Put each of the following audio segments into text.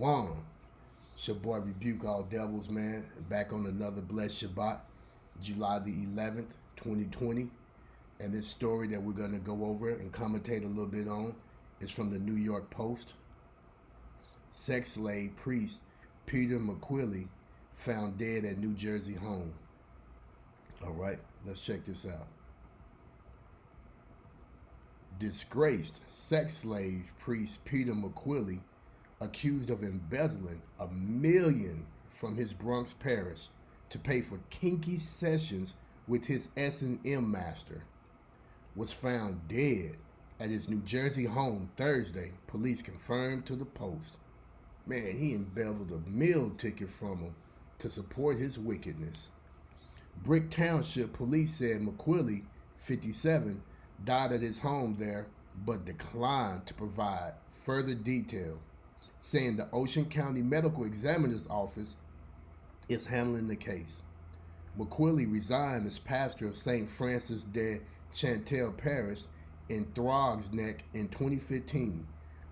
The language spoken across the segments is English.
Shalom. It's your boy Rebuke All Devils, man. Back on another blessed Shabbat, July the 11th, 2020. And this story that we're going to go over and commentate a little bit on is from the New York Post. Sex slave priest Peter McQuilly found dead at New Jersey home. All right, let's check this out. Disgraced sex slave priest Peter McQuilly, accused of embezzling $1 million from his Bronx parish to pay for kinky sessions with his S&M master, was found dead at his New Jersey home Thursday, police confirmed to the Post. Man, he embezzled a meal ticket from him to support his wickedness. Brick Township police said McQuilly, 57, died at his home there, but declined to provide further detail, saying the Ocean County Medical Examiner's Office is handling the case. McQuilly resigned as pastor of St. Francis de Chantal Parish in Throgs Neck in 2015,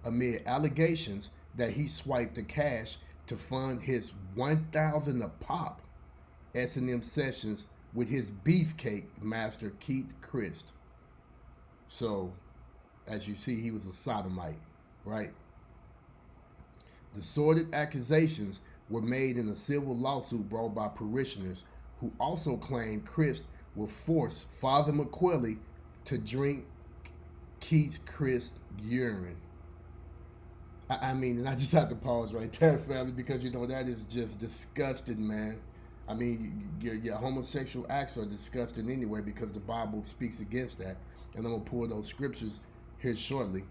amid allegations that he swiped the cash to fund his $1,000 a pop S&M sessions with his beefcake master Keith Christ. So, as you see, he was a sodomite, right? The sordid accusations were made in a civil lawsuit brought by parishioners who also claimed Christ would force Father McQuilly to drink Keith Christ's urine. I mean, and I just have to pause right there, family, because, you know, that is just disgusting, man. I mean, your homosexual acts are disgusting anyway, because the Bible speaks against that. And I'm going to pull those scriptures here shortly.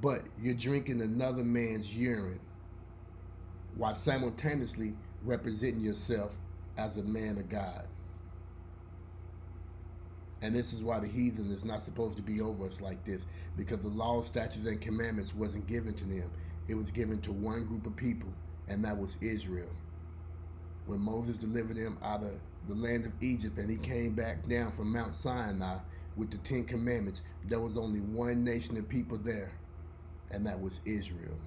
But you're drinking another man's urine while simultaneously representing yourself as a man of God. And this is why the heathen is not supposed to be over us like this, because the law, statutes, and commandments wasn't given to them. It was given to one group of people, and that was Israel. When Moses delivered them out of the land of Egypt and he came back down from Mount Sinai with the 10 commandments, there was only one nation of people there, and that was Israel.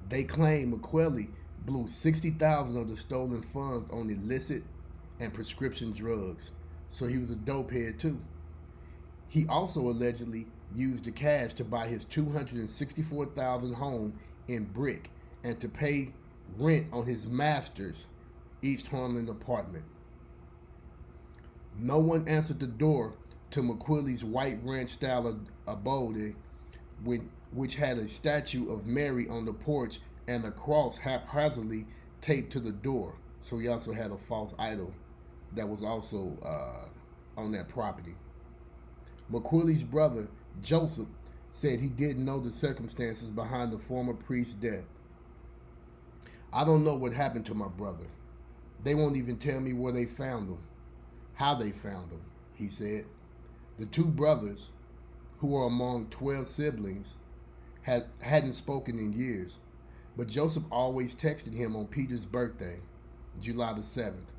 They claim McQuilly blew $60,000 of the stolen funds on illicit and prescription drugs, so he was a dopehead too. He also allegedly used the cash to buy his $264,000 home in Brick and to pay rent on his master's East Harlem apartment. No one answered the door to McQuilly's white ranch-style abode, which had a statue of Mary on the porch and a cross haphazardly taped to the door. So he also had a false idol that was also on that property. McQuilly's brother, Joseph, said he didn't know the circumstances behind the former priest's death. I don't know what happened to my brother. They won't even tell me where they found him, how they found him, he said. The two brothers, who were among 12 siblings, hadn't spoken in years, but Joseph always texted him on Peter's birthday, July the 7th.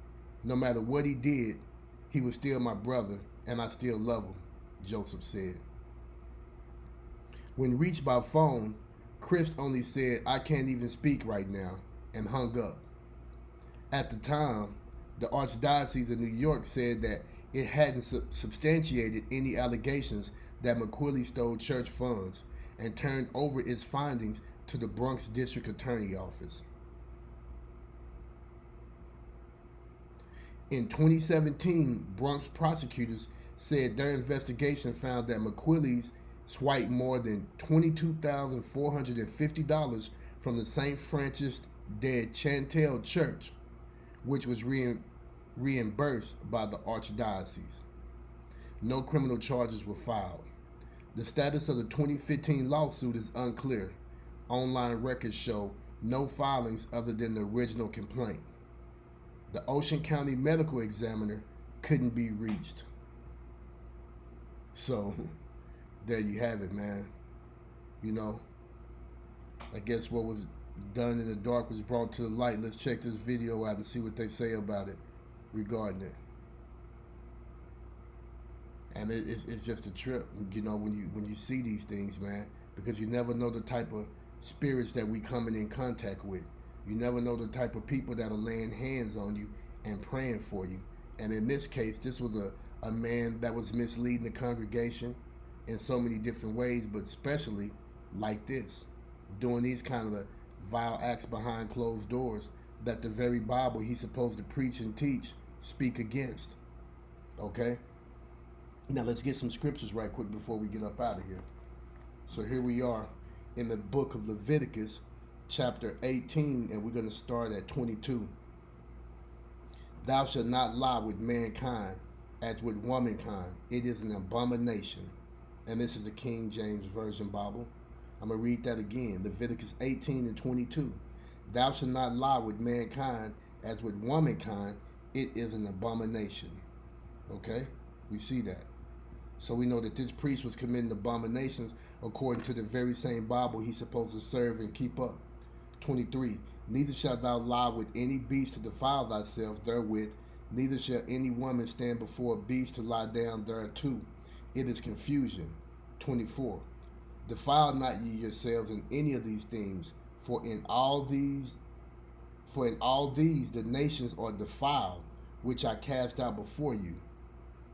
No matter what he did, he was still my brother, and I still love him, Joseph said. When reached by phone, Chris only said, "I can't even speak right now," and hung up. At the time, the Archdiocese of New York said that it hadn't substantiated any allegations that McQuilly stole church funds and turned over its findings to the Bronx District Attorney Office. In 2017, Bronx prosecutors said their investigation found that McQuilly's swiped more than $22,450 from the St. Francis de Chantal Church, which was reimbursed by the Archdiocese. No criminal charges were filed. The status of the 2015 lawsuit is unclear. Online records show no filings other than the original complaint. The Ocean County Medical Examiner couldn't be reached. So, there you have it, man. You know, I guess what was done in the dark was brought to the light. Let's check this video out and see what they say about it regarding it. And it's just a trip, you know, when you see these things, man, because you never know the type of spirits that we coming in contact with. You never know the type of people that are laying hands on you and praying for you. And in this case, this was a man that was misleading the congregation in so many different ways, but especially like this, doing these kind of vile acts behind closed doors that the very Bible he's supposed to preach and teach speak against. Okay? Now let's get some scriptures right quick before we get up out of here. So here we are in the book of Leviticus, chapter 18, and we're going to start at 22. Thou shalt not lie with mankind as with womankind. It is an abomination. And this is the King James Version Bible. I'm going to read that again. Leviticus 18 and 22. Thou shalt not lie with mankind as with womankind. It is an abomination. Okay? We see that. So we know that this priest was committing abominations according to the very same Bible he's supposed to serve and keep up. 23. Neither shalt thou lie with any beast to defile thyself therewith, neither shall any woman stand before a beast to lie down thereto. It is confusion. 24. Defile not ye yourselves in any of these things, for in all these the nations are defiled, which I cast out before you.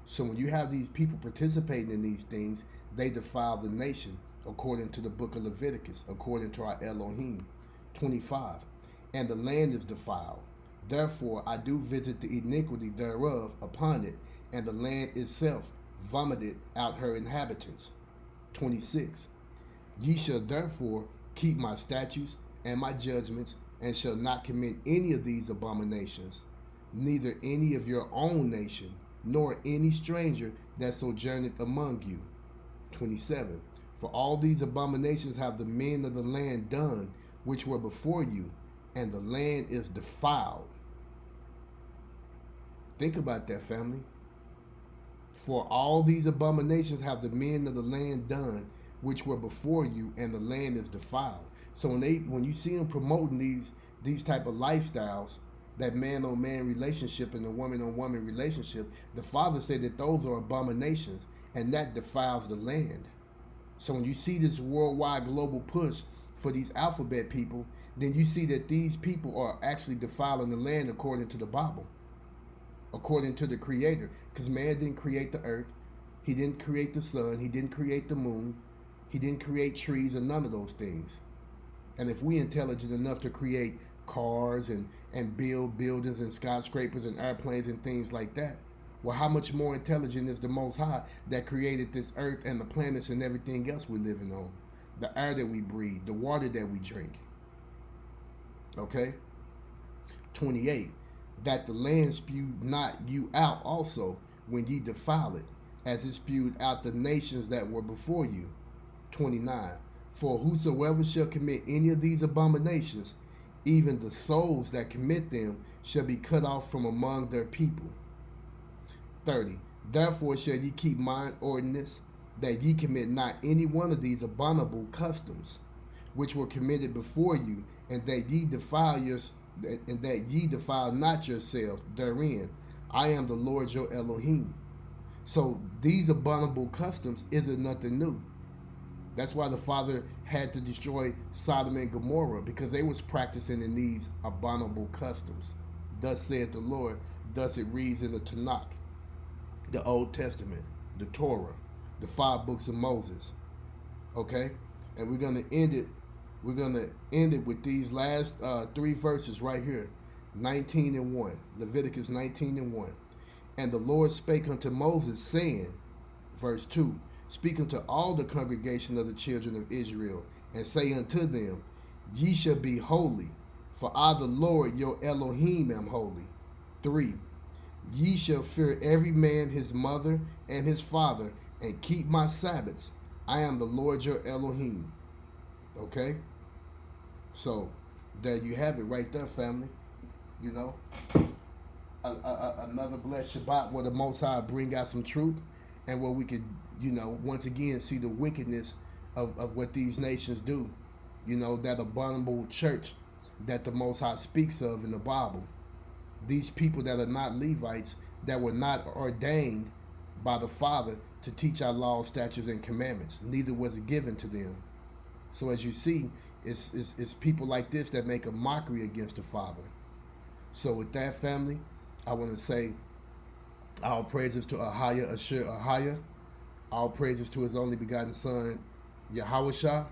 So when you have these people participating in these things, they defile the nation, according to the book of Leviticus, according to our Elohim. 25. And the land is defiled. Therefore I do visit the iniquity thereof upon it, and the land itself vomited out her inhabitants. 26. Ye shall therefore keep my statutes and my judgments, and shall not commit any of these abominations, neither any of your own nation, nor any stranger that sojourneth among you. 27. For all these abominations have the men of the land done, which were before you, and the land is defiled. Think about that, family. For all these abominations have the men of the land done, which were before you, and the land is defiled. So when you see them promoting these type of lifestyles, that man-on-man relationship and the woman-on-woman relationship, the Father said that those are abominations, and that defiles the land. So when you see this worldwide global push for these alphabet people, then you see that these people are actually defiling the land according to the Bible, according to the Creator. Because man didn't create the earth, he didn't create the sun, he didn't create the moon, he didn't create trees or none of those things. And if we intelligent enough to create cars and build buildings and skyscrapers and airplanes and things like that, well, how much more intelligent is the Most High that created this earth and the planets and everything else we're living on? The air that we breathe, the water that we drink. Okay? 28. That the land spewed not you out also when ye defile it, as it spewed out the nations that were before you. 29. For whosoever shall commit any of these abominations, even the souls that commit them shall be cut off from among their people. 30. Therefore shall ye keep mine ordinance, that ye commit not any one of these abominable customs, which were committed before you, and that ye defile not yourselves therein. I am the Lord your Elohim. So these abominable customs isn't nothing new. That's why the Father had to destroy Sodom and Gomorrah, because they was practicing in these abominable customs. Thus saith the Lord, thus it reads in the Tanakh, the Old Testament, the Torah, the 5 books of Moses. Okay? And we're going to end it with these last 3 verses right here. 19 and 1. Leviticus 19 and 1. And the Lord spake unto Moses, saying, verse 2, speak unto all the congregation of the children of Israel, and say unto them, ye shall be holy, for I the Lord your Elohim am holy. 3. Ye shall fear every man his mother and his father, and keep my Sabbaths. I am the Lord your Elohim. Okay? So, there you have it right there, family. You know? Another blessed Shabbat where the Most High bring out some truth, and where we could, once again see the wickedness of what these nations do. That abominable church that the Most High speaks of in the Bible. These people that are not Levites, that were not ordained by the Father to teach our laws, statutes, and commandments. Neither was it given to them. So as you see, It's people like this that make a mockery against the Father. So with that, family, I want to say all praises to Ahaya Ashur Ahaya. All praises to his only begotten Son, Yahawashah.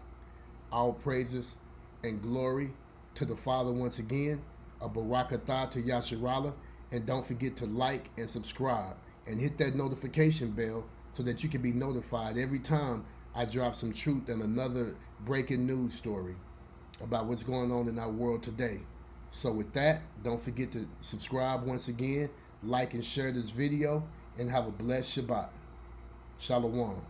All praises and glory to the Father once again. A Barakatah to Yasharallah. And don't forget to like and subscribe. And hit that notification bell so that you can be notified every time I drop some truth and another breaking news story about what's going on in our world today. So with that, don't forget to subscribe once again, like and share this video, and have a blessed Shabbat. Shalom.